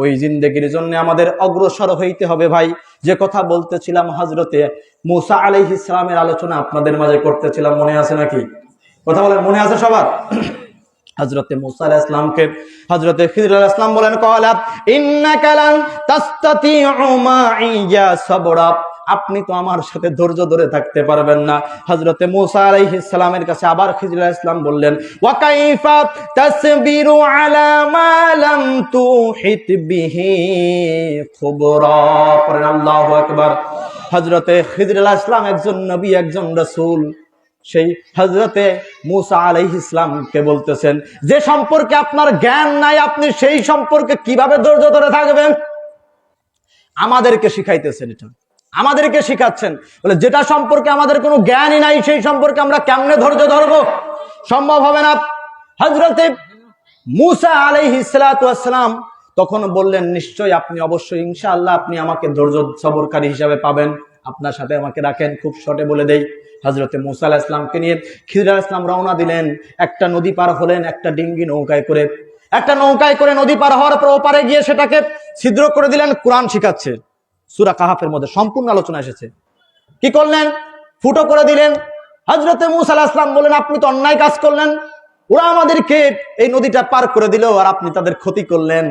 ওই জিন্দেগির জন্য আমাদের অগ্রসর হইতে হবে ভাই। যে কথা বলতেছিলাম হযরতে মূসা আলাইহিস সালামের আলোচনা আপনাদের মাঝে করতেছিলাম, মনে আছে নাকি? কথা বলেন, মনে আছে সবার? হযরতে মূসা আলাইহিস সালামকে হযরতে খিদর আলাইহিস সালাম বলেন, ক্বালা ইন্নাকা লান তাসতাতিউ মাইয়া সাবরা, আপনি তো আমার সাথে ধৈর্য ধরে থাকতে পারবেন না। হযরতে মূসা আলাইহিস সালামের কাছে আবার খিদর আলাইহিস সালাম বললেন, ওয়া কাইফা তাসবিরু আলা মা লাম তুহিত বিহি খুবরা। পড়েন আল্লাহু আকবার। হযরতে খিদর আলাইহিস সালাম একজন নবী, একজন রাসূল। সেই হযরতে মূসা আলাইহিস সালামকে বলতেছেন, যে সম্পর্কে আপনার জ্ঞান নাই আপনি সেই সম্পর্কে কিভাবে ধৈর্য ধরে থাকবেন? আমাদেরকে শিখাইতেছেন, এটা আমাদেরকে শিখাচ্ছেন। বলে যেটা সম্পর্কে আমাদের কোনো জ্ঞানই নাই সেই সম্পর্কে আমরা কেমনে ধৈর্য ধরবো? সম্ভব হবে না। হযরতে মূসা আলাইহিস সালাতু ওয়াস সালাম তখন বললেন, নিশ্চয়ই আপনি অবশ্যই ইনশাআল্লাহ আপনি আমাকে ধৈর্য সবরকারী হিসাবে পাবেন, আপনার সাথে আমাকে রাখেন। খুব শর্টে বলে দেই, হযরতে মূসা আলাইহিস সালামকে নিয়ে খিদর আলাইহিস সালাম রওনা দিলেন। একটা নদী পার হলেন, একটা ডিঙ্গি নৌকায় করে, নদী পার হওয়ার পর ওপারে গিয়ে সেটাকে ছিদ্র করে দিলেন। কোরআন শিখাচ্ছে, সূরা কাহাফের মধ্যে সম্পূর্ণ আলোচনা এসেছে। কি করলেন? ফুটো করে দিলেন। হযরতে মূসা আলাইহিস সালাম বলেন, আপনি তো অন্যায় কাজ করলেন, ওরা আমাদেরকে এই নদীটা পার করে দিল আর আপনি তাদের ক্ষতি করলেন,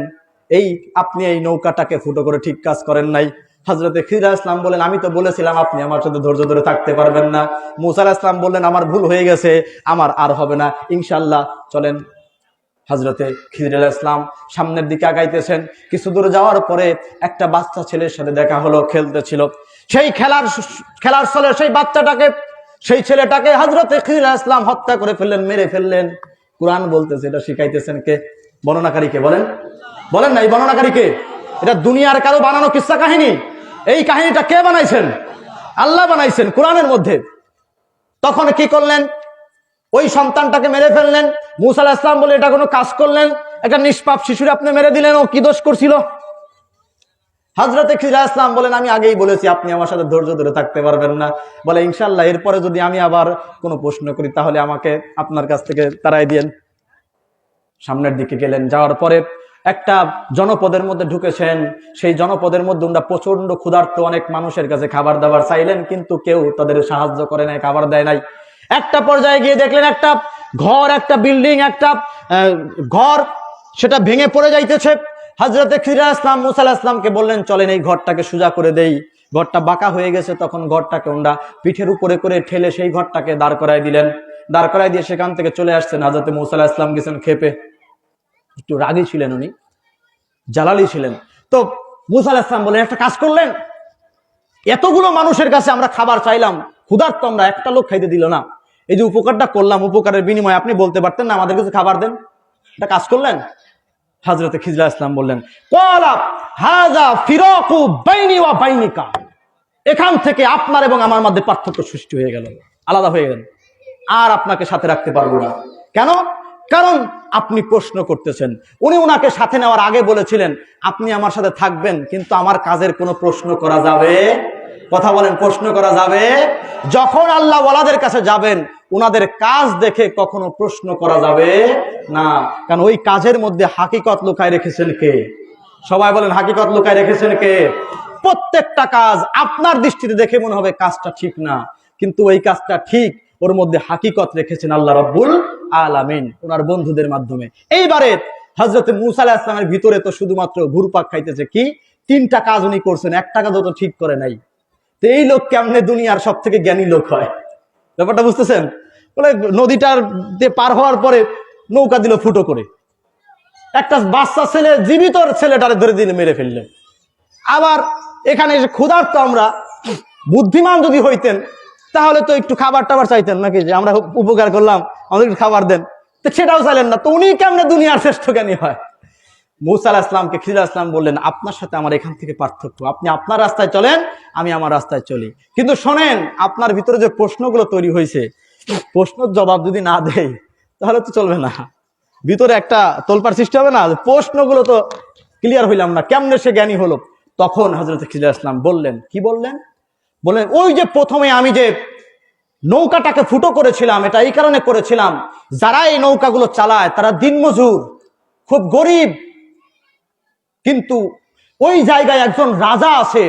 আপনি এই নৌকাটাকে ফুটো করে ঠিক কাজ করেন নাই। হযরতে খিদর আলাইহিস সালাম বলেন, আমি তো বলেছিলাম আপনি আমার সাথে ধৈর্য ধরে থাকতে পারবেন না। মূসা আলাইহিস সালাম বললেন, আমার ভুল হয়ে গেছে, আমার আর হবে না, ইনশাআল্লাহ চলেন। হযরতে খিদর আলাইহিস সালাম সামনের দিকে আগাইতেছেন। কিছু দূর যাওয়ার পরে একটা বাচ্চা ছেলের সাথে দেখা হলো, খেলতেছিল। সেই খেলার ছলে সেই ছেলেটাকে হযরতে খিদর আলাইহিস সালাম হত্যা করে ফেললেন, মেরে ফেললেন। কুরআন বলতেছে, এটা শিখাইতেছেন কে? বর্ণনাকারী কে? বলেন না, এই বর্ণনাকারী কে? এটা দুনিয়ার কারো বানানো কিস্সা কাহিনী? এই কাহিনীটা কে বানাইছেন? আল্লাহ বানাইছেন কোরআনের মধ্যে। তখন কি করলেন? ওই সন্তানটাকে মেরে ফেললেন। মূসা আলাইহিস সালাম বলে, এটা কোনো কাজ করলেন? একটা নিষ্পাপ শিশুরে আপনি মেরে দিলেন, ও কি দোষ করছিল? হযরতে খিদর আলাইহিস সালাম বলেন, আমি আগেই বলেছি আপনি আমার সাথে ধৈর্য ধরে থাকতে পারবেন না। বলে, ইনশাআল্লাহ এরপরে যদি আমি আবার কোনো প্রশ্ন করি তাহলে আমাকে আপনার কাছ থেকে তাড়াই দিয়েন। সামনের দিকে গেলেন, যাওয়ার পরে একটা জনপদের মধ্যে ঢুকেছেন। সেই জনপদের মধ্যে ওরা প্রচন্ড ক্ষুধার্ত, অনেক মানুষের কাছে খাবার দাবার চাইলেন, কিন্তু কেউ তাদের সাহায্য করে নাই, খাবার দেয় নাই। একটা পর্যায়ে গিয়ে দেখলেন একটা ঘর, একটা বিল্ডিং, একটা ঘর, সেটা ভেঙে পড়ে যাইতেছে। হযরতে খিদর আলাইহিস সালাম মূসা আলাইহিস সালামকে বললেন, চলেন এই ঘরটাকে সোজা করে দেই। ঘরটা বাঁকা হয়ে গেছে, তখন ঘরটাকে ওরা পিঠের উপরে করে ঠেলে সেই ঘরটাকে দাঁড় করায় দিলেন। দাঁড় করায় দিয়ে সেখান থেকে চলে আসছেন। হযরতে মূসা আলাইহিস সালাম গেছেন খেপে, একটু রাগী ছিলেন, উনি জালালি ছিলেন। তো মূসা আলাইহিস সালাম বলেন, একটা কাজ করলেন, এতগুলো মানুষের কাছে আমরা খাবার চাইলাম, ক্ষুধার্ত আমরা, একটা লোক খাইতে দিল না। এই যে উপকারটা করলাম, উপকারের বিনিময়ে আপনি বলতে পারতেন না আমাদের কাছে খাবার দেন? এটা কাজ করলেন? হযরতে খিদর আলাইহিস সালাম বললেন, ক্বালা হাযা ফিরাকু বাইনি ওয়া বাইনিকা, এখান থেকে আপনার এবং আমার মধ্যে পার্থক্য সৃষ্টি হয়ে গেল, আলাদা হয়ে গেলেন, আর আপনাকে সাথে রাখতে পারবো না। কেন? কারণ আপনি প্রশ্ন করতেছেন। উনি ওনাকে সাথে নেওয়ার আগে বলেছিলেন, আপনি আমার সাথে থাকবেন কিন্তু আমার কাজের কোনো প্রশ্ন করা যাবে? কথা বলেন, প্রশ্ন করা যাবে? যখন আল্লাহ ওয়ালাদের কাছে যাবেন, ওনাদের কাজ দেখে কখনো প্রশ্ন করা যাবে না, কারণ ওই কাজের মধ্যে হাকিকত লুকায় রেখেছেন কে? সবাই বলেন, হাকিকত লুকায় রেখেছেন কে? প্রত্যেকটা কাজ আপনার দৃষ্টিতে দেখে মনে হবে কাজটা ঠিক না, কিন্তু ওই কাজটা ঠিক, ওর মধ্যে হাকিকত রেখেছেন আল্লাহ রাব্বুল আলামিন ওনার বন্ধুদের মাধ্যমে। এইবারে হযরতে মূসা আলাইহিস সালামের ভিতরে তো শুধুমাত্র ঘুরপাক খাইতেছে কি, তিনটা কাজ উনি করছেন, একটা কাজও তো ঠিক করে নাই। তো এই লোক কেমনে দুনিয়ার সব থেকে জ্ঞানী লোক হয়? ব্যাপারটা বুঝতেছেন? বলে, নদীটার দিয়ে পার হওয়ার পরে নৌকা দিল ফুটো করে, একটা বাচ্চা ছেলে, জীবিত ছেলেটারে ধরে দিলে মেরে ফেললেন। আবার এখানে এসে ক্ষুধার্ত আমরা, বুদ্ধিমান যদি হইতেন তাহলে তো একটু খাবার টাবার চাইতেন নাকি, যে আমরা উপকার করলাম, আমাদের একটু খাবার দেন, তো সেটাও চাইলেন না। তো উনি কেমনে দুনিয়ার শ্রেষ্ঠ জ্ঞানী হয়? মূসা আলাইহিস সালামকে খিদর আলাইহিস সালাম বললেন, আপনার সাথে আমার এখান থেকে পার্থক্য, আপনি আপনার রাস্তায় চলেন, আমি আমার রাস্তায় চলি, কিন্তু শোনেন, আপনার ভিতরে যে প্রশ্নগুলো তৈরি হয়েছে, প্রশ্নের জবাব যদি না দেই তাহলে তো চলবে না, ভিতরে একটা তোলপাড় সৃষ্টি হবে না, প্রশ্নগুলো তো ক্লিয়ার হইলাম না, কেমনে সে জ্ঞানী হলো? তখন হযরত খিদর আলাইহিস সালাম বললেন, কি বললেন? বললেন, ওই যে প্রথমে আমি যে নৌকাটাকে ফুটো করেছিলাম, এটা এই কারণে করেছিলাম, যারা এই নৌকাগুলো চালায় তারা দিনমজুর, খুব গরিব, কিন্তু ওই জায়গায় একজন রাজা আছে,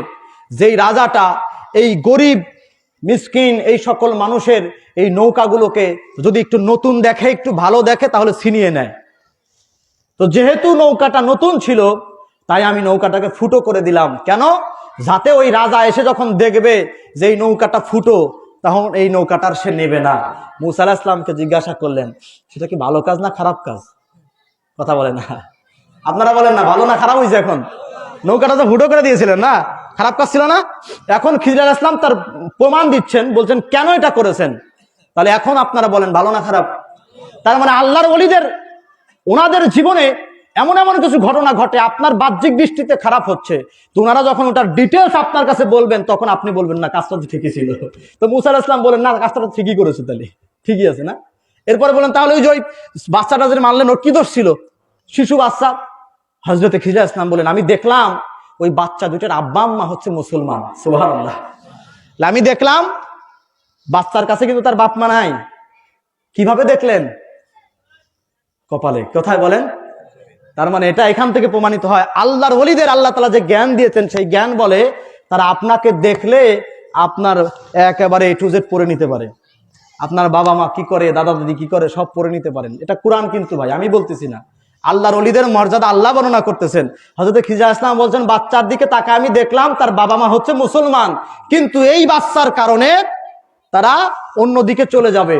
যেই রাজাটা এই গরিব মিসকিন এই সকল মানুষের এই নৌকাগুলোকে যদি একটু নতুন দেখে, একটু ভালো দেখে, তাহলে ছিনিয়ে নেয়। তো যেহেতু নৌকাটা নতুন ছিল, তাই আমি নৌকাটাকে ফুটো করে দিলাম। কেন? যাতে ওই রাজা এসে যখন দেখবে যে এই নৌকাটা ফুটো, তখন এই নৌকাটার সে নেবে না। মুসা আলাইহিস সালামকে জিজ্ঞাসা করলেন, সেটা কি ভালো কাজ না খারাপ কাজ? কথা বলেন না, আপনারা বলেন না, ভালো না খারাপ হয়েছে? এখন নৌকাটা তো ফুটো করে দিয়েছিলেন না, খারাপ কাজ ছিল না? এখন খিজির আলাইহিস সালাম তার প্রমাণ দিচ্ছেন, বলছেন কেন এটা করেছেন। তাহলে এখন আপনারা বলেন ভালো না খারাপ? তার মানে আল্লাহর ওলিদের ওনাদের জীবনে এমন এমন কিছু ঘটনা ঘটে, আপনার বাহ্যিক দৃষ্টিতে খারাপ হচ্ছে, তো ওনারা যখন ওটার ডিটেলস আপনার কাছে বলবেন, তখন আপনি বলবেন না কাজটা তো ঠিকই ছিল। তো মুসা আলাইহিস সালাম বলেন না, কাজটা তো ঠিকই করেছে, তাহলে ঠিকই আছে না? এরপরে বলেন তাহলে ওই যে ওই বাচ্চাটা যে মারলেন, ওর কি দোষ ছিল? শিশু বাচ্চা। হযরতে খিজির আলাইহিস সালাম বলেন, আমি দেখলাম ওই বাচ্চা দুইটার আব্বা আম্মা হচ্ছে মুসলমান। সুবহানাল্লাহ। আমি দেখলাম বাচ্চার কাছে কিন্তু তার বাপ মা নাই। কিভাবে দেখলেন? কপালে। কোথায় বলেন? তার মানে এটা এখান থেকে প্রমাণিত হয় আল্লাহর ওলিদের আল্লাহ তাআলা যে জ্ঞান দিয়েছেন, সেই জ্ঞান বলে তারা আপনাকে দেখলে আপনার একেবারে A to Z পড়ে নিতে পারে। আপনার বাবা মা কি করে, দাদা দাদি কি করে, সব পড়ে নিতে পারেন। এটা কোরআন কিন্তু ভাই, আমি বলতেছি না। আল্লাহর ওলিদের মর্যাদা আল্লাহ বর্ণনা করতেছেন। হযরত খিজির আলাইহিস সালাম বলছেন, বাচ্চার দিকে তাকায় আমি দেখলাম তার বাবা মা হচ্ছে মুসলমান, কিন্তু এই বাচ্চার কারণে তারা অন্যদিকে চলে যাবে,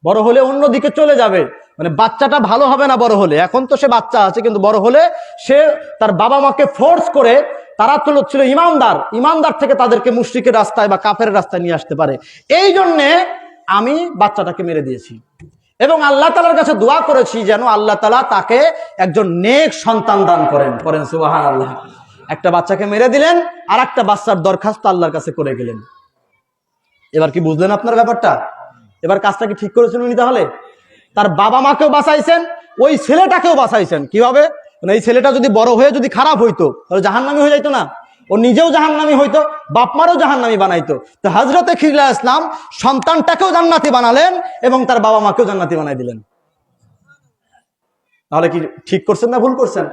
বড় হলে অন্যদিকে চলে যাবে। মানে বাচ্চাটা ভালো হবে না বড় হলে। এখন তো সে বাচ্চা আছে, কিন্তু বড় হলে সে তার বাবা মাকে ফোর্স করে, তারা তো ছিল ইমানদার, ইমানদার থেকে তাদেরকে মুশরিকের রাস্তায় বা কাফের রাস্তায় নিয়ে আসতে পারে। এই জন্যে আমি বাচ্চাটাকে মেরে দিয়েছি এবং আল্লাহ তাআলার কাছে দোয়া করেছি যেন আল্লাহ তাআলা তাকে একজন নেক সন্তান দান করেন। করেন সুবহানাল্লাহ। একটা বাচ্চাকে মেরে দিলেন, আর একটা বাচ্চার দরখাস্ত আল্লাহর কাছে করে গেলেন। এবার কি বুঝলেন আপনার ব্যাপারটা? এবার কাজটা কি ঠিক করেছেন উনি? তাহলে তার বাবা মাকেও বাঁচাইছেন, ওই ছেলেটাকেও বাঁচাইছেন। কিভাবে? মানে এই ছেলেটা যদি বড় হয়ে যদি খারাপ হইতো, তাহলে জাহান্নামী হয়ে যাইতো না? ও নিজেও জাহান্নামী হইতো, বাপ মারও জাহান্নামী বানাইতো। তো হযরতে খিজির আলাইহিস সালাম সন্তানটাকেও জান্নাতি বানালেন এবং তার বাবা মাকেও জান্নাতি বানাই দিলেন। তাহলে কি ঠিক করছেন না ভুল করছেন?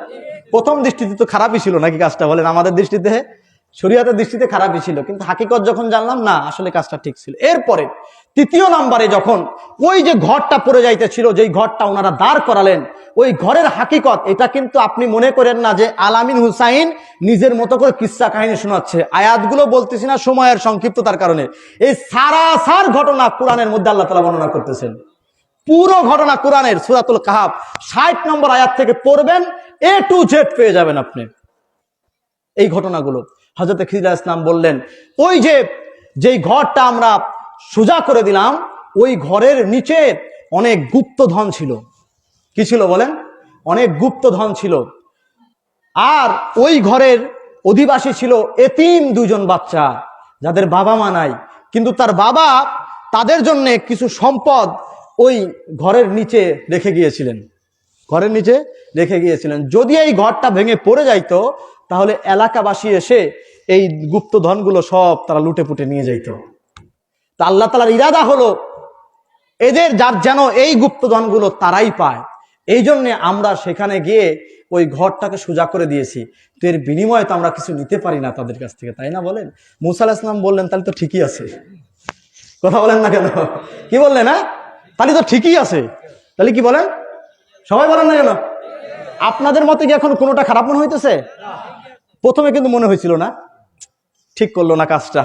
প্রথম দৃষ্টিতে তো খারাপই ছিল নাকি কাজটা? বলেন আমাদের দৃষ্টিতে, শরীয়তের দৃষ্টিতে খারাপই ছিল, কিন্তু হাকিকত যখন জানলাম না আসলে কাজটা ঠিক ছিল। এরপরে তৃতীয় নম্বরে যখন ওই যে ঘরটা পড়ে যাইতেছিল, যেই ঘরটা ওনারা দাঁড় করালেন, ওই ঘরের হাকিকত এটা কিন্তু আপনি মনে করেন না যে আলামিন হুসাইন নিজের মতো করে কিসসা কাহিনী শোনাচ্ছে। আয়াতগুলো বলতেছি না সময়ের সংক্ষিপ্ততার কারণে। এই সারাসার ঘটনা কোরআনের মধ্যে আল্লাহ তাআলা বর্ণনা করতেছেন। পুরো ঘটনা কোরআনের সূরাতুল কাহাফ 60 নম্বর আয়াত থেকে পড়বেন, A to Z পেয়ে যাবেন আপনি এই ঘটনাগুলো। হযরত খিজির আলাইহিস সালাম বললেন, ওই যেই ঘরটা আমরা সোজা করে দিলাম, ওই ঘরের নিচে অনেক গুপ্তধন ছিল। কি ছিল বলেন? অনেক গুপ্তধন ছিল। আর ওই ঘরের অধিবাসী ছিল এতিম দুজন বাচ্চা, যাদের বাবা মা নাই, কিন্তু তার বাবা তাদের জন্য কিছু সম্পদ ওই ঘরের নিচে রেখে গিয়েছিলেন। ঘরের নিচে রেখে গিয়েছিলেন। যদি এই ঘরটা ভেঙে পড়ে যাইতো, তাহলে এলাকাবাসী এসে এই গুপ্তধনগুলো সব তারা লুটে পুটে নিয়ে যাইতো। তা আল্লাহ তাআলার ইরাদা হলো এদের যেন এই গুপ্তধনগুলো তারাই পায়। এই জন্যে আমরা সেখানে গিয়ে ওই ঘরটাকে সোজা করে দিয়েছি। তো এর বিনিময়ে তো আমরা কিছু নিতে পারি না তাদের কাছ থেকে, তাই না? বলেন। মুসা আলাইহিস সালাম বললেন, তাহলে তো ঠিকই আছে। কথা বলেন না কেন? কি বললেন? হ্যাঁ, তাহলে তো ঠিকই আছে। তাহলে কি বলেন? সবাই বলেন না কেন? আপনাদের মতে কি এখন কোনোটা খারাপ মনে হইতেছে? প্রথমে কিন্তু মনে হয়েছিল না, ঠিক করলো না কাজটা।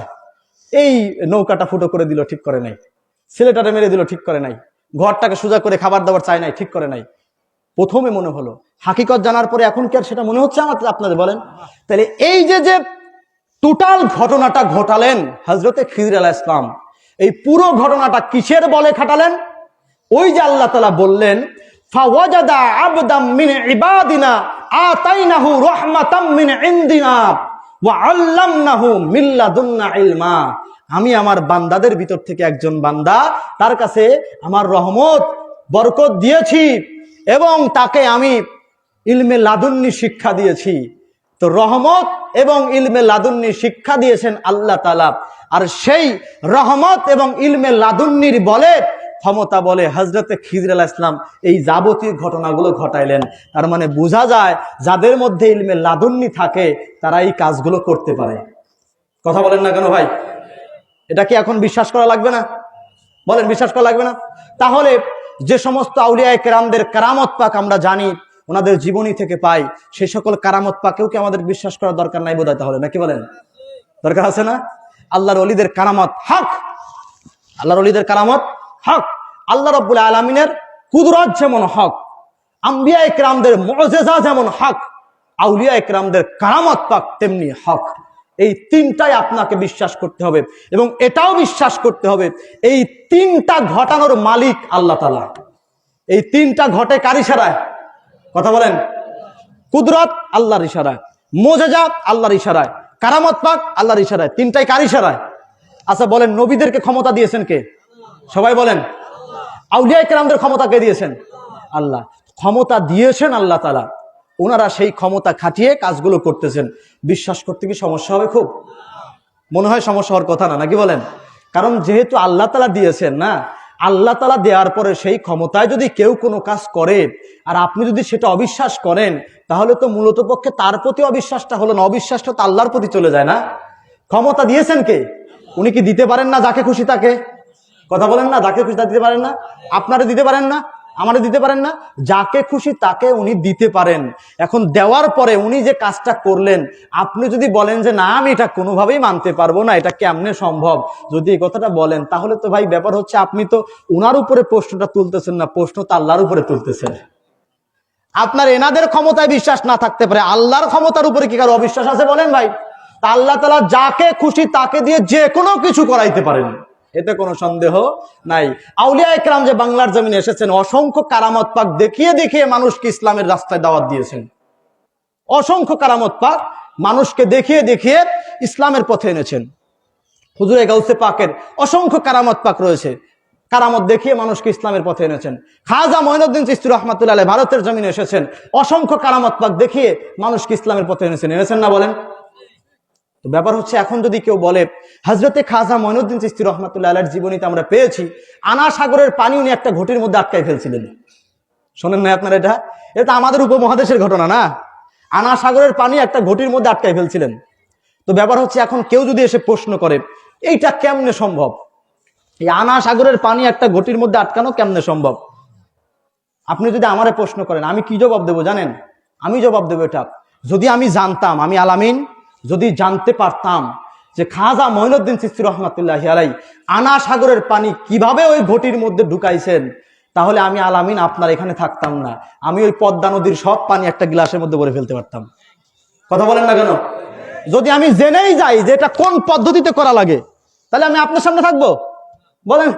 এই নৌকাটা ফুটো করে দিল, ঠিক করে নাই। ছেলেটারে মেরে দিল, ঠিক করে নাই। ঘরটাকে সোজা করে খাবার দাবার চাই নাই, ঠিক করে নাই। প্রথমে মনে হলো, হাকিকত জানার পরে এখন কি আর সেটা মনে হচ্ছে আমাদের? আপনাদের বলেন। তাহলে এই যে টোটাল ঘটনাটা ঘটালেন হযরতে খিজির আলাইহিস সালাম, এই পুরো ঘটনাটা কিসের বলে খাটালেন? ওই যে আল্লাহ তাআলা বললেন, ফাওয়াজাদা আবদাম মিন ইবাদিনা আতাইনাহু রাহমাতাম মিন ইনদিনা ওয়া আল্লামনাহু মিন লাদুন্না ইলমা। আমি আমার বান্দাদের ভিতর থেকে একজন বান্দা, তার কাছে আমার রহমত বরকত দিয়েছি এবং তাকে আমি ইলমে লাদুন্নি শিক্ষা দিয়েছি। তো রহমত এবং ইলমে লাদুন্নি শিক্ষা দিয়েছেন আল্লাহ তাআলা, আর সেই রহমত এবং ইলমে লাদুন্নির বলে ক্ষমতা বলে হযরতে খিজির আলাইহিস সালাম এই যাবতীয় ঘটনাগুলো ঘটাইলেন। তার মানে বোঝা যায় যাদের মধ্যে ইলমে লাদুন্নি থাকে তারা এই কাজগুলো করতে পারে। কথা বলেন না কেন ভাই? এটা কি এখন বিশ্বাস করা লাগবে না? বলেন, বিশ্বাস করা লাগবে না? তাহলে যে সমস্ত আউলিয়ায়ে কেরামদের কারামত পাক আমরা জানি, ওনাদের জীবনী থেকে পাই, সেই সকল কারামত পাকেও কি আমাদের বিশ্বাস করার দরকার নাই বোধহয়? তাহলে নাকি বলেন? দরকার আছে না? আল্লাহর ওলিদের কারামত হক, আল্লাহর ওলিদের কারামত হক। আল্লাহ রাব্বুল আলামিনের কুদরত যেমন হক, আম্বিয়া ইকরামদের মুআজিজা যেমন হক, আউলিয়া ইকরামদের কারামত পাক তেমনি হক। এই তিনটাই আপনাকে বিশ্বাস করতে হবে এবং এটাও বিশ্বাস করতে হবে এই তিনটা ঘটানোর মালিক আল্লাহ তাআলা। এই তিনটা ঘটে কার ইশারায়? কথা বলেন। কুদরত আল্লাহর ইশারায়, মুআজিজা আল্লাহর ইশারায়, কারামত পাক আল্লাহর ইশারায়। তিনটাই কার ইশারায়? আচ্ছা বলেন, নবীদেরকে ক্ষমতা দিয়েছেন কে? সবাই বলেন। আউলিয়া কেরামদের ক্ষমতা কে দিয়েছেন? আল্লাহ। ক্ষমতা দিয়েছেন আল্লাহ তাআলা, ওনারা সেই ক্ষমতা খাটিয়ে কাজগুলো করতেছেন। বিশ্বাস করতে কি সমস্যা হবে? খুব মনে হয় সমস্যা হওয়ার কথা না, নাকি বলেন? কারণ যেহেতু আল্লাহ তাআলা দিয়েছেন না, আল্লাহ তাআলা দেওয়ার পরে সেই ক্ষমতায় যদি কেউ কোনো কাজ করে আর আপনি যদি সেটা অবিশ্বাস করেন, তাহলে তো মূলত পক্ষে তার প্রতি অবিশ্বাসটা হলো না, অবিশ্বাসটা তো আল্লাহর প্রতি চলে যায় না? ক্ষমতা দিয়েছেন কে? উনি কি দিতে পারেন না যাকে খুশি তাকে? কথা বলেন না, যাকে খুশি তাকে দিতে পারেন না? আপনারা দিতে পারেন না? আমারে দিতে পারেন না? যাকে খুশি তাকে উনি দিতে পারেন। এখন দেওয়ার পরে উনি যে কাজটা করলেন, আপনি যদি বলেন যে না আমি এটা কোনোভাবেই মানতে পারবো না, এটা কেমনে সম্ভব, যদি এই কথাটা বলেন, তাহলে তো ভাই ব্যাপার হচ্ছে আপনি তো উনার উপরে প্রশ্নটা তুলতেছেন না, প্রশ্ন তো আল্লাহর উপরে তুলতেছেন। আপনার এনাদের ক্ষমতায় বিশ্বাস না থাকতে পারে, আল্লাহর ক্ষমতার উপরে কি কারো অবিশ্বাস আছে বলেন ভাই? তা আল্লাহ তাআলা যাকে খুশি তাকে দিয়ে যে কোনো কিছু করাইতে পারেন, এতে কোনো সন্দেহ নাই। আউলিয়া ইকরাম যে বাংলার জমিনে এসেছেন, অসংখ্য কারামত পাক দেখিয়ে দেখিয়ে মানুষকে ইসলামের রাস্তায় দাওয়াত দিয়েছেন। অসংখ্য কারামত পাক মানুষকে দেখিয়ে দেখিয়ে ইসলামের পথে এনেছেন। হুজুরে গাউসে পাকের অসংখ্য কারামত পাক রয়েছে, কারামত দেখিয়ে মানুষকে ইসলামের পথে এনেছেন। খাজা মঈনুদ্দিন চিশতি রাহমাতুল্লাহ আলাইহি ভারতের জমিনে এসেছেন, অসংখ্য কারামত পাক দেখিয়ে মানুষকে ইসলামের পথে এনেছেন না বলেন? তো ব্যাপার হচ্ছে এখন যদি কেউ বলে হযরতে খাজা মঈনুদ্দিন চিশতি রাহমাতুল্লাহ আলাইহির জীবনীতে আমরা পেয়েছি আনা সাগরের পানি উনি একটা ঘটির মধ্যে আটকাই ফেলছিলেন। শোনেন না আপনারা? এটা আমাদের উপমহাদেশের ঘটনা না? আনা সাগরের পানি একটা ঘটির মধ্যে আটকাই ফেলছিলেন। তো ব্যাপার হচ্ছে এখন কেউ যদি এসে প্রশ্ন করে এইটা কেমনে সম্ভব, এই আনা সাগরের পানি একটা ঘটির মধ্যে আটকানো কেমনে সম্ভব, আপনি যদি আমারে প্রশ্ন করেন, আমি কি জবাব দেব জানেন? আমি জবাব দেব এটা, যদি আমি জানতাম, আমি আলামিন যদি জানতে পারতাম যে খাজা মঈনুদ্দিন চিশতি রাহমাতুল্লাহি আলাইহি আনা সাগরের পানি কিভাবে ওই ঘটির মধ্যে ঢুকাইছেন, তাহলে আমি আলামিন আপনার এখানে থাকতাম না, আমি ওই পদ্মা নদীর সব পানি একটা গ্লাসের মধ্যে ভরে ফেলতে পারতাম। কথা বলেন না কেন? যদি আমি জেনেই যাই যে এটা কোন পদ্ধতিতে করা লাগে, তাহলে আমি আপনার সামনে থাকবো? বলেন,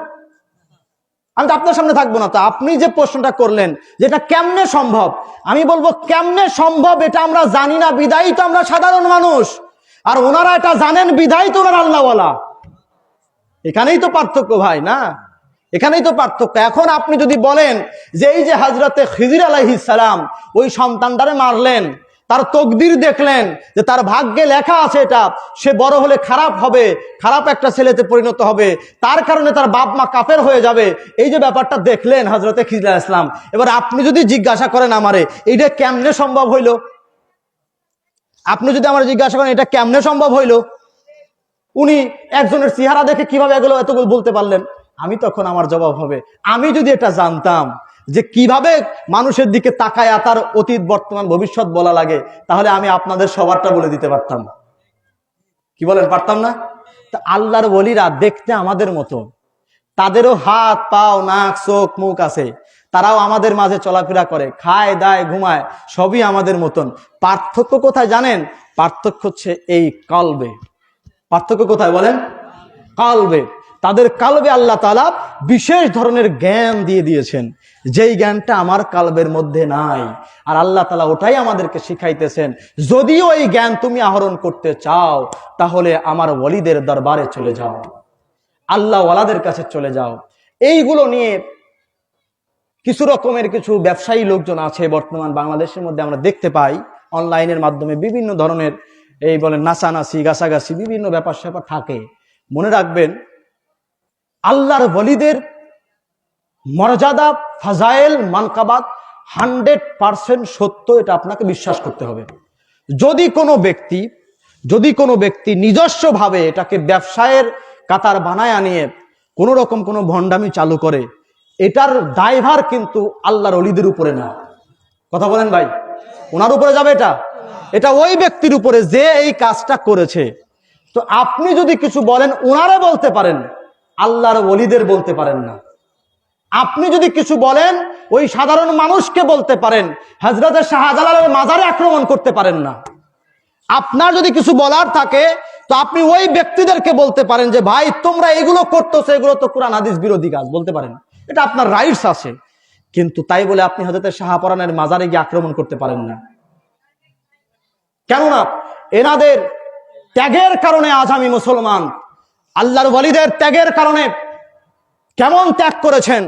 আমি তো আপনার সামনে থাকবো না। তো আপনি যে প্রশ্নটা করলেন যে এটা কেমনে সম্ভব, আমি বলবো কেমনে সম্ভব এটা আমরা জানি না, বিদায়ী তো আমরা সাধারণ মানুষ, আর ওনারা এটা জানেন বিদায়ী তো ওনারা আল্লাহওয়ালা। এখানেই তো পার্থক্য ভাই, না? এখানেই তো পার্থক্য। এখন আপনি যদি বলেন যে এই যে হযরতে খিজির আলাইহিস সালাম ওই সন্তানটারে মারলেন, তার তকদির দেখলেন যে তার ভাগ্যে লেখা আছে এটা সে বড় হলে খারাপ হবে, খারাপ একটা ছেলেতে পরিণত হবে, তার কারণে তার বাপ মা কাফের হয়ে যাবে, এই যে ব্যাপারটা দেখলেন হযরতে খিজির আলাইহিস সালাম, এবার আপনি যদি জিজ্ঞাসা করেন আমারে এইটা কেমনে সম্ভব হইল, আপনি যদি আমার জিজ্ঞাসা করেন এটা কেমনে সম্ভব হইল, উনি একজনের চেহারা দেখে কিভাবে এতগুলো বলতে পারলেন, আমি তখন আমার জবাব হবে, আমি যদি এটা জানতাম যে কিভাবে মানুষের দিকে তাকায় তার অতীত বর্তমান ভবিষ্যৎ বলা লাগে, তাহলে আমি আপনাদের সবারটা বলে দিতে পারতাম। কি বলেন, পারতাম না? তা আল্লাহর ওলিরা দেখতে আমাদের মতো, তাদেরও হাত পাও নাক চোখ মুখ আছে, তারাও আমাদের মাঝে চলাফেরা করে, খায় দায় ঘুমায়, সবই আমাদের মতন। পার্থক্য কোথায় জানেন? পার্থক্য হচ্ছে এই কলবে। পার্থক্য কোথায় বলেন? কালবে। তাদের কালবে আল্লাহ তাআলা বিশেষ ধরনের জ্ঞান দিয়ে দিয়েছেন, যেই জ্ঞানটা আমার কালবের মধ্যে নাই, আর আল্লাহ তাআলা ওটাই আমাদেরকে শিখাইতেছেন। যদিও এই জ্ঞান তুমি আহরণ করতে চাও, তাহলে আমার ওলিদের দরবারে চলে যাও, আল্লাহ ওয়ালাদের কাছে চলে যাও। এইগুলো নিয়ে কিছু রকমের কিছু ব্যবসায়ী লোকজন আছে বর্তমান বাংলাদেশের মধ্যে, আমরা দেখতে পাই অনলাইনের মাধ্যমে বিভিন্ন ধরনের এই বলেন নাচানাচি গাছাগাছি বিভিন্ন ব্যাপার স্যাপার থাকে। মনে রাখবেন আল্লাহর ওলিদের মর্যাদা, ফাজাইল, মানকাবাত 100% সত্য, এটা আপনাকে বিশ্বাস করতে হবে। যদি কোনো ব্যক্তি নিজস্বভাবে এটাকে ব্যবসায়ের কাতার বানায় আনিয়ে কোনো রকম কোনো ভণ্ডামি চালু করে, এটার দায়ভার কিন্তু আল্লাহর ওলিদের উপরে না। কথা বলেন ভাই, ওনার উপরে যাবে এটা ওই ব্যক্তির উপরে যে এই কাজটা করেছে। তো আপনি যদি কিছু বলেন ওনারা বলতে পারেন, আল্লাহর ওলিদের বলতে পারেন না। আপনি যদি কিছু বলেন ওই সাধারণ মানুষকে বলতে পারেন, হযরত শাহজালালের মাজারে আক্রমণ করতে পারেন না। আপনার যদি কিছু বলার থাকে তো আপনি ওই ব্যক্তিদেরকে বলতে পারেন যে ভাই তোমরা এগুলো করতেছো, এগুলো তো কোরআন হাদিস বিরোধী কাজ, বলতে পারেন, এটা আপনার রাইটস আছে। কিন্তু তাই বলে আপনি হযরত শাহপরানের মাজারে গিয়ে আক্রমণ করতে পারেন না। কেননা এনাদের ত্যাগের কারণে আজ আমি মুসলমান। আল্লাহর ওয়ালিদের ত্যাগের কারণে কেমন ত্যাগ করেছেন,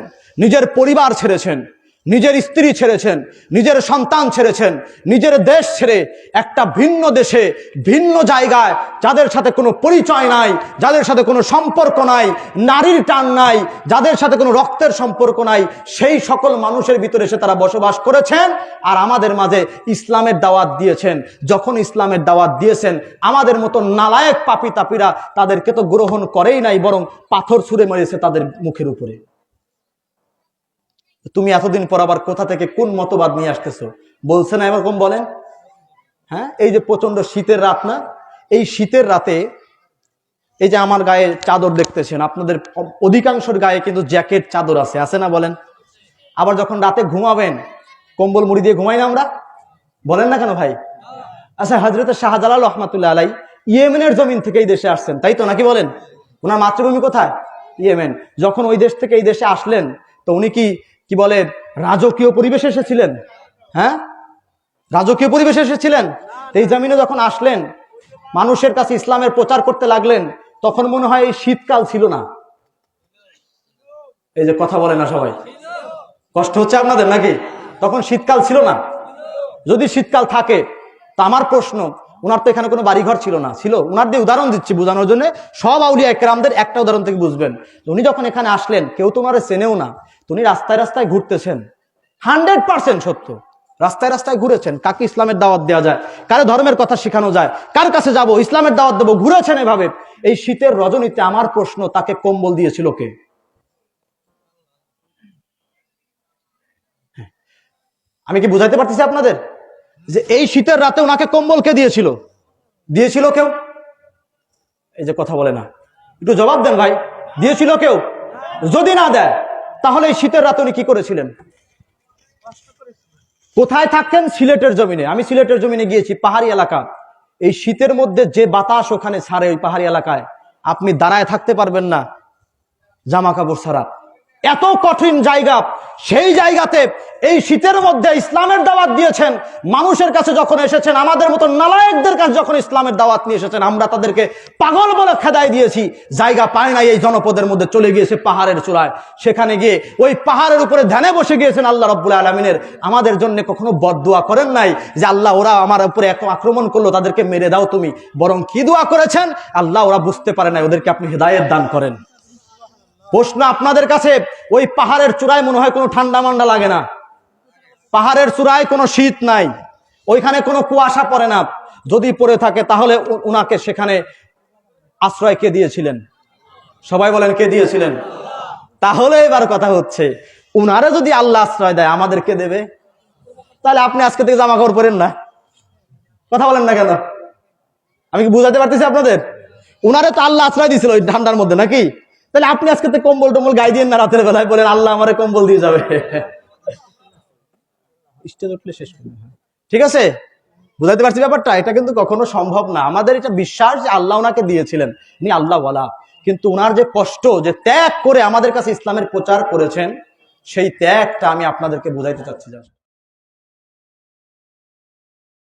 নিজের পরিবার ছেড়েছেন, নিজের স্ত্রী ছেড়েছেন, নিজের সন্তান ছেড়েছেন, নিজের দেশ ছেড়ে একটা ভিন্ন দেশে, ভিন্ন জায়গায়, যাদের সাথে কোনো পরিচয় নাই, যাদের সাথে কোনো সম্পর্ক নাই, নারীর টান নাই, যাদের সাথে কোনো রক্তের সম্পর্ক নাই, সেই সকল মানুষের ভিতরে এসে তারা বসবাস করেছেন আর আমাদের মাঝে ইসলামের দাওয়াত দিয়েছেন। যখন ইসলামের দাওয়াত দিয়েছেন, আমাদের মতো নালায়েক পাপী তাপিরা তাদেরকে তো গ্রহণ করেই নাই, বরং পাথর ছুঁড়ে মেরেছে তাদের মুখের উপরে। তুমি এতদিন পর আবার কোথা থেকে কোন মতবাদ নিয়ে আসতেছো? বলছে না এরকম বলেন? হ্যাঁ, এই যে প্রচন্ড শীতের রাত না, এই শীতের রাতে এই যে আমার গায়ে চাদর দেখতেছেন, আপনাদের অধিকাংশের গায়ে কিন্তু জ্যাকেট চাদর আছে না বলেন? আবার যখন রাতে ঘুমাবেন কম্বল মুড়ি দিয়ে ঘুমাই না আমরা, বলেন না কেন ভাই? আচ্ছা, হযরত শাহজালাল রহমাতুল্লাহ আলাই ইয়েমেনের জমিন থেকে এই দেশে আসছেন, তাই তো নাকি বলেন? ওনার মাতৃভূমি কোথায়? ইয়েমেন। যখন ওই দেশ থেকে এই দেশে আসলেন তো উনি কি বলে রাজকীয় পরিবেশে এসেছিলেন? হ্যাঁ, রাজকীয় পরিবেশে এসেছিলেন। এই জমিনে যখন আসলেন, মানুষের কাছে ইসলামের প্রচার করতে লাগলেন, তখন মনে হয় এই শীতকাল ছিল না। এই যে কথা বলে না সবাই, কষ্ট হচ্ছে আপনাদের নাকি? তখন শীতকাল ছিল না। যদি শীতকাল থাকে তা আমার প্রশ্ন, ওনার তো এখানে কোনো বাড়িঘর ছিল না, ছিল? ওনার দিয়ে উদাহরণ দিচ্ছি বোঝানোর জন্য, সব আউলিয়া একরামদের একটা উদাহরণ থেকে বুঝবেন। উনি যখন এখানে আসলেন কেউ তো ওনারে চেনেও না, উনি রাস্তায় রাস্তায় ঘুরতেছেন। 100% সত্য, রাস্তায় রাস্তায় ঘুরেছেন। কাকে ইসলামের দাওয়াত দেওয়া যায়, কারে ধর্মের কথা শেখানো যায়, কার কাছে যাব, ইসলামের দাওয়াত দেবো, ঘুরেছেন এভাবে। এই শীতের রজনীতে আমার প্রশ্ন, তাকে কম্বল দিয়েছিল কে? আমি কি বুঝাইতে পারতেছি আপনাদের যে এই শীতের রাতে ওনাকে কম্বল কে দিয়েছিল? দিয়েছিল কেউ? এই যে কথা বলে না, একটু জবাব দেন ভাই, দিয়েছিল কেউ? যদি না দেয় তাহলে এই শীতের রাতে উনি কি করেছিলেন? কোথায় থাকতেন? সিলেটের জমিনে। আমি সিলেটের জমিনে গিয়েছি, পাহাড়ি এলাকা। এই শীতের মধ্যে যে বাতাস ওখানে ছাড়ে ওই পাহাড়ি এলাকায়, আপনি দাঁড়ায় থাকতে পারবেন না জামা কাপড় ছাড়া, এত কঠিন জায়গা। সেই জায়গাতে এই শীতের মধ্যে ইসলামের দাওয়াত দিয়েছেন। মানুষের কাছে যখন এসেছেন, আমাদের মতো নালায়েকদের কাছে যখন ইসলামের দাওয়াত নিয়ে এসেছেন, আমরা তাদেরকে পাগল বলে খেদাই দিয়েছি। জায়গা পায় না এই জনপদের মধ্যে, চলে গিয়েছে পাহাড়ের চূড়ায়। সেখানে গিয়ে ওই পাহাড়ের উপরে ধ্যানে বসে গিয়েছেন আল্লাহ রাব্বুল আলামিনের। আমাদের জন্য কখনো বদদুয়া করেন নাই যে আল্লাহ ওরা আমার উপরে এত আক্রমণ করলো, তাদেরকে মেরে দাও তুমি। বরং কি দোয়া করেছেন? আল্লাহ ওরা বুঝতে পারে না, ওদেরকে আপনি হেদায়েত দান করেন। প্রশ্ন আপনাদের কাছে, ওই পাহাড়ের চূড়ায় মনে হয় কোনো ঠান্ডা মান্ডা লাগে না, পাহাড়ের চূড়ায় কোনো শীত নাই, ওইখানে কোনো কুয়াশা পড়ে না। যদি পড়ে থাকে তাহলে উনাকে সেখানে আশ্রয় কে দিয়েছিলেন? সবাই বলেন, কে দিয়েছিলেন? তাহলে এবার কথা হচ্ছে, উনারে যদি আল্লাহ আশ্রয় দেয়, আমাদেরকে দেবে? তাহলে আপনি আজকে থেকে জামা কাপড় পরেন না। কথা বলেন না কেন? আমি কি বুঝাতে পারতেছি আপনাদের? উনারে তো আল্লাহ আশ্রয় দিয়েছিল ওই ঠান্ডার মধ্যে, নাকি? তাহলে আপনি আজকে থেকে কম্বল টম্বল গায়ে দিয়ে না, রাতের বেলায় বলেন আল্লাহ আমারে কম্বল দিয়ে যাবে। ঠিক আছে, বুঝাতে পারছি ব্যাপারটা? এটা কিন্তু কখনো সম্ভব না। আমাদের এটা বিশ্বাস যে আল্লাহ ওনাকে দিয়েছিলেন, উনি আল্লাহ ওয়ালা। কিন্তু ওনার যে কষ্ট, যে ত্যাগ করে আমাদের কাছে ইসলামের প্রচার করেছেন, সেই ত্যাগটা আমি আপনাদেরকে বুঝাইতে চাচ্ছি।